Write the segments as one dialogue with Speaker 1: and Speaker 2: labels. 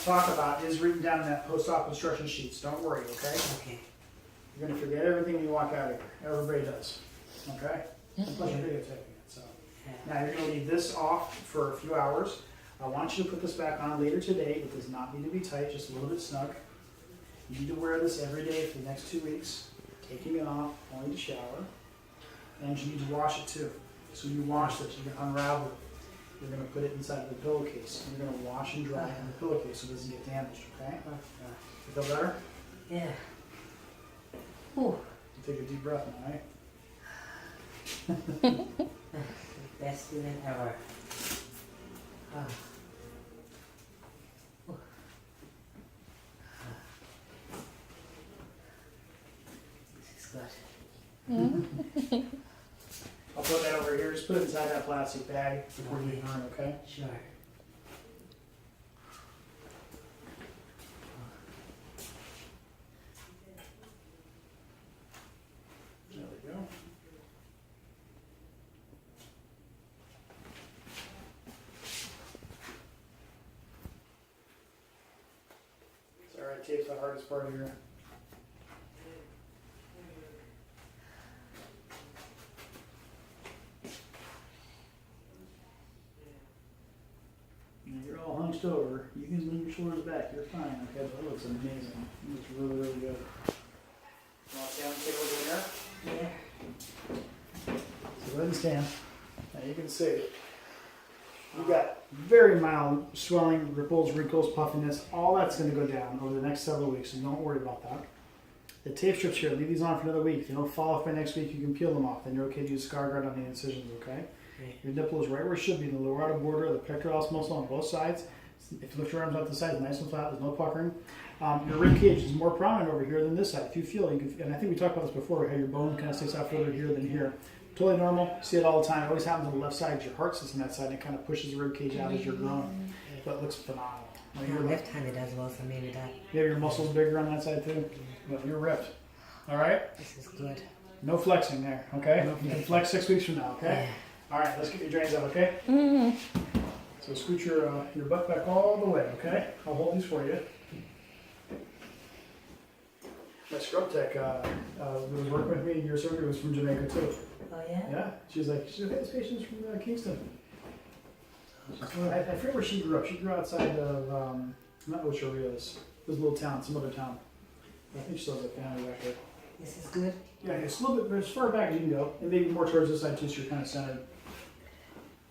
Speaker 1: to talk about is written down in that post-op instruction sheets. Don't worry, okay?
Speaker 2: Okay.
Speaker 1: You're going to forget everything when you walk out of here. Everybody does, okay? And plus you're videotaping it, so. Now you're going to leave this off for a few hours. I want you to put this back on later today. It does not need to be tight, just a little bit snug. You need to wear this every day for the next 2 weeks. Taking it off, only to shower. And you need to wash it too. So you wash this, you're going to unravel it. You're going to put it inside the pillowcase. And you're going to wash and dry it in the pillowcase so it doesn't get damaged, okay? You feel better?
Speaker 2: Yeah. Whew.
Speaker 1: Take a deep breath now, right?
Speaker 2: Best feeling ever. Ah. This is good.
Speaker 1: I'll put that over here. Just put it inside that plastic bag before you leave the room, okay?
Speaker 2: Sure.
Speaker 1: There we go. It's alright, tape's the hardest part of your. You're all hunched over. You can lean your shoulders back. You're fine. Okay, that looks amazing. It looks really, really good. You want to stand and take a look in there?
Speaker 2: Yeah.
Speaker 1: So go ahead and stand. Now you can see you got very mild swelling, ripples, wrinkles, puffiness. All that's going to go down over the next several weeks, so don't worry about that. The tape strips here, leave these on for another week. If they don't fall off by next week, you can peel them off. Then you're okay to use scar guard on the incisions, okay?
Speaker 2: Right.
Speaker 1: Your nipple is right where it should be, in the lower outer border of the pectoralis muscle on both sides. If you lift your arms out the side, it's nice and flat, there's no puckering. Your rib cage is more prominent over here than this side. If you feel, you can, and I think we talked about this before, how your bone kind of sticks out further here than here. Totally normal, see it all the time. It always happens on the left side, your heart sits on that side, and it kind of pushes the rib cage out as you're growing. But it looks phenomenal. Now,
Speaker 2: I'm left-handed as well, so maybe that.
Speaker 1: Yeah, your muscles bigger on that side too. But you're ripped. All right?
Speaker 2: This is good.
Speaker 1: No flexing there, okay?
Speaker 2: No
Speaker 1: You can
Speaker 2: flexing.
Speaker 1: flex 6 weeks from now, okay?
Speaker 2: Yeah.
Speaker 1: All right, let's get your drains out, okay? So scoot your butt back all the way, okay? I'll hold these for you. My scrub tech who was working with me in your surgery was from Jamaica too.
Speaker 2: Oh yeah?
Speaker 1: Yeah, she's like, hey, this patient's from Kingston. I forget where she grew up. She grew outside of, not Ocho Rios, this little town, some other town. I think she still has a family back there.
Speaker 2: This is good.
Speaker 1: Yeah, it's a little bit as far back as you can go, and maybe more towards this side too, so you're kind of centered.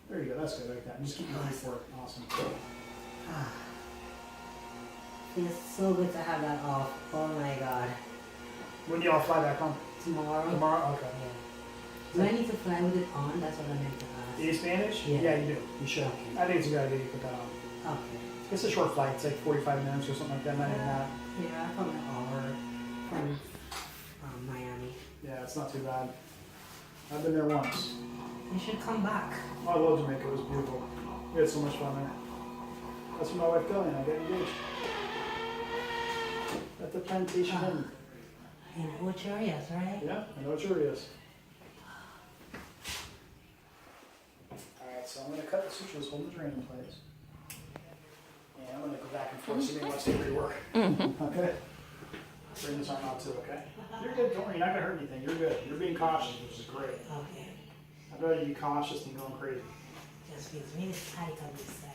Speaker 1: There you go, that's good like that. Just keep moving for it. Awesome.
Speaker 2: Ah. Feels so good to have that off. Oh my god.
Speaker 1: When do y'all fly back home?
Speaker 2: Tomorrow?
Speaker 1: Tomorrow? Okay.
Speaker 2: Yeah. Do I need to fly with it on? That's what I meant to ask.
Speaker 1: Do you Spanish?
Speaker 2: Yeah.
Speaker 1: You do. You should.
Speaker 2: Okay.
Speaker 1: I think it's a good idea you put that on.
Speaker 2: Okay.
Speaker 1: It's a short flight. It's like 45 minutes or something like that. Not even that.
Speaker 2: Yeah, from an hour from Miami.
Speaker 1: Yeah, it's not too bad. I've been there once.
Speaker 2: You should come back.
Speaker 1: Oh, I love Jamaica. It was beautiful. We had so much fun there. That's where my wife going. I got engaged. At the plantation inn.
Speaker 2: In which areas, right?
Speaker 1: Yeah, I know what your is. Alright, so I'm going to cut the sutures, hold the drain in place. And I'm going to go back and forth so you may want to stay where you were. Okay? Bring this arm out too, okay? You're good, don't worry, you're not going to hurt anything. You're good. You're being cautious, which is great.
Speaker 2: Okay.
Speaker 1: I'd rather you be cautious than going crazy.
Speaker 2: Just feels really tight on this side.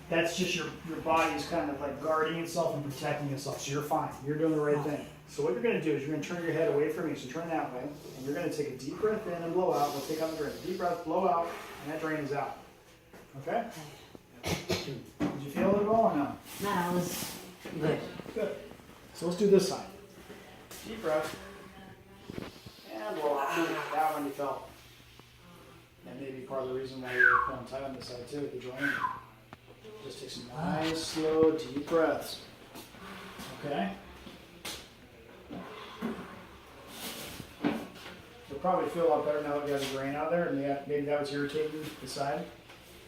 Speaker 1: That's just your body's kind of like guarding itself and protecting itself, so you're fine. You're doing the right thing. So what you're going to do is you're going to turn your head away from me, so turn that way, and you're going to take a deep breath in and blow out. We'll take out the drain. Deep breath, blow out, and that drain is out. Okay? Did you feel it at all or no?
Speaker 2: No, that was good.
Speaker 1: Good. So let's do this side. Deep breath, and blow out. That one you felt. That may be part of the reason why you're feeling tight on this side too, with the drain. Just take some nice, slow, deep breaths. Okay? You'll probably feel a lot better now that you have the drain out there, and maybe that was irritating the side.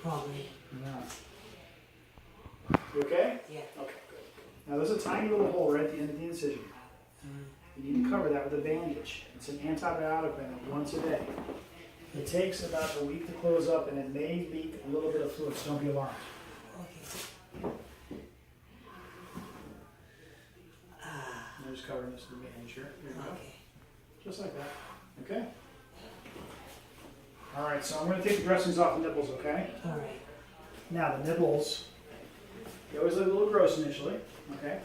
Speaker 2: Probably.
Speaker 1: Yeah. You okay?
Speaker 2: Yeah.
Speaker 1: Okay, good. Now there's a tiny little hole right at the end of the incision. You need to cover that with a bandage. It's an antibiotic bandage once a day. It takes about a week to close up, and it may leak a little bit of fluid, so don't be alarmed.
Speaker 2: Okay.
Speaker 1: covering this with the bandage here. There you go.
Speaker 2: Okay.
Speaker 1: Just like that. Okay? Alright, so I'm going to take the dressings off the nipples, okay?
Speaker 2: All right.
Speaker 1: Now, the nipples, they always look a little gross initially, okay?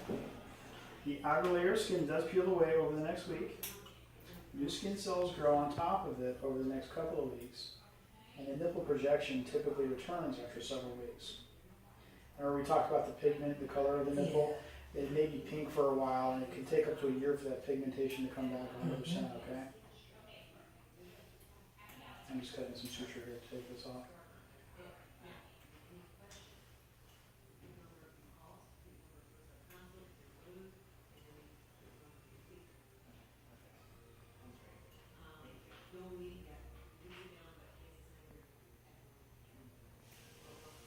Speaker 1: The outer layer of skin does peel away over the next week. New skin cells grow on top of it over the next couple of weeks. And the nipple projection typically returns after several weeks. Remember we talked about the pigment, the color of the nipple? It may be pink for a while, and it can take up to a year for that pigmentation to come back 100%, okay? I'm just cutting some suture here to take this off.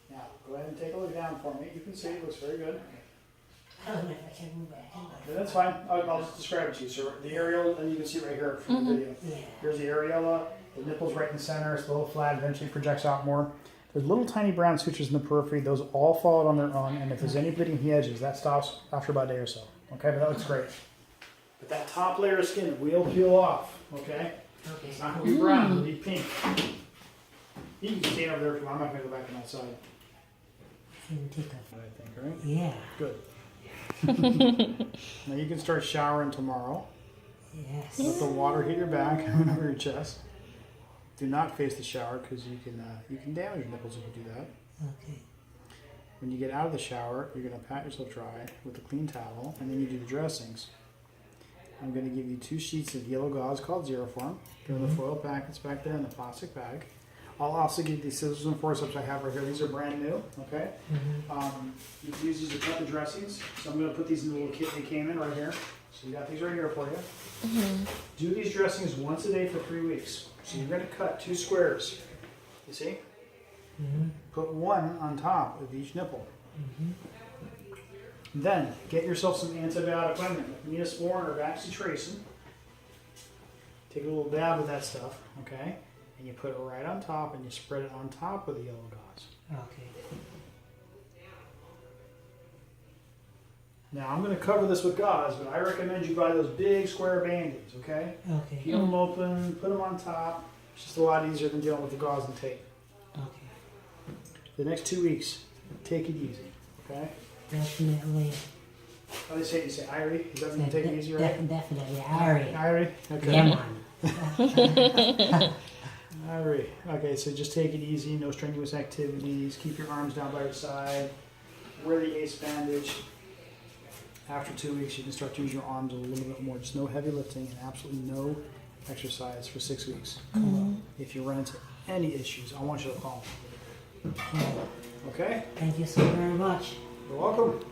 Speaker 1: Now, go ahead and take a look down for me. You can see it looks very good.
Speaker 2: I don't know if I can move my hand.
Speaker 1: Yeah, that's fine. I'll just describe it to you. So the areola, and you can see right here from the video.
Speaker 2: Yeah.
Speaker 1: Here's the areola. The nipple's right in the center. It's a little flat. Eventually projects out more. There's little tiny brown sutures in the periphery. Those all fall out on their own. And if there's any bleeding from the edges, that stops after about a day or so. Okay, but that looks great. But that top layer of skin will peel off. Okay?
Speaker 2: Okay.
Speaker 1: It's not going to be brown. It'll be pink. You can stand over there if you want. I'm not going to go back on that side. I think, right?
Speaker 2: Yeah.
Speaker 1: Good. Now you can start showering tomorrow.
Speaker 2: Yes.
Speaker 1: Let the water hit your back and over your chest. Do not face the shower because you can damage your nipples if you do that.
Speaker 2: Okay.
Speaker 1: When you get out of the shower, you're going to pat yourself dry with a clean towel, and then you do the dressings. I'm going to give you 2 sheets of yellow gauze called Zeroform. They're in the foil packets back there in the plastic bag. I'll also give you these scissors and forceps I have right here. These are brand new, okay? You can use these to cut the dressings. So I'm going to put these in the little kit they came in right here. So you got these right here for you. Do these dressings once a day for 3 weeks. So you're going to cut 2 squares. You see? Put 1 on top of each nipple. Then get yourself some antibiotic ointment, like Neosporin or Vaxitracin. Take a little dab of that stuff, okay? And you put it right on top, and you spread it on top of the yellow gauze.
Speaker 2: Okay.
Speaker 1: Now I'm going to cover this with gauze, but I recommend you buy those big square band-aids, okay?
Speaker 2: Okay.
Speaker 1: Peel them open, put them on top. It's just a lot easier than dealing with the gauze and tape.
Speaker 2: Okay.
Speaker 1: The next 2 weeks, take it easy, okay?
Speaker 2: Definitely.
Speaker 1: How do they say it? You say Irie? Is that when you take it easy, right?
Speaker 2: Definitely. Irie.
Speaker 1: Irie? Okay.
Speaker 2: Come on.
Speaker 1: Irie. Okay, so just take it easy, no strenuous activities, keep your arms down by your side, wear the ace bandage. After 2 weeks, you can start to use your arms a little bit more. Just no heavy lifting and absolutely no exercise for 6 weeks. If you run into any issues, I want you to call me. Okay?
Speaker 2: Thank you so very much.
Speaker 1: You're welcome.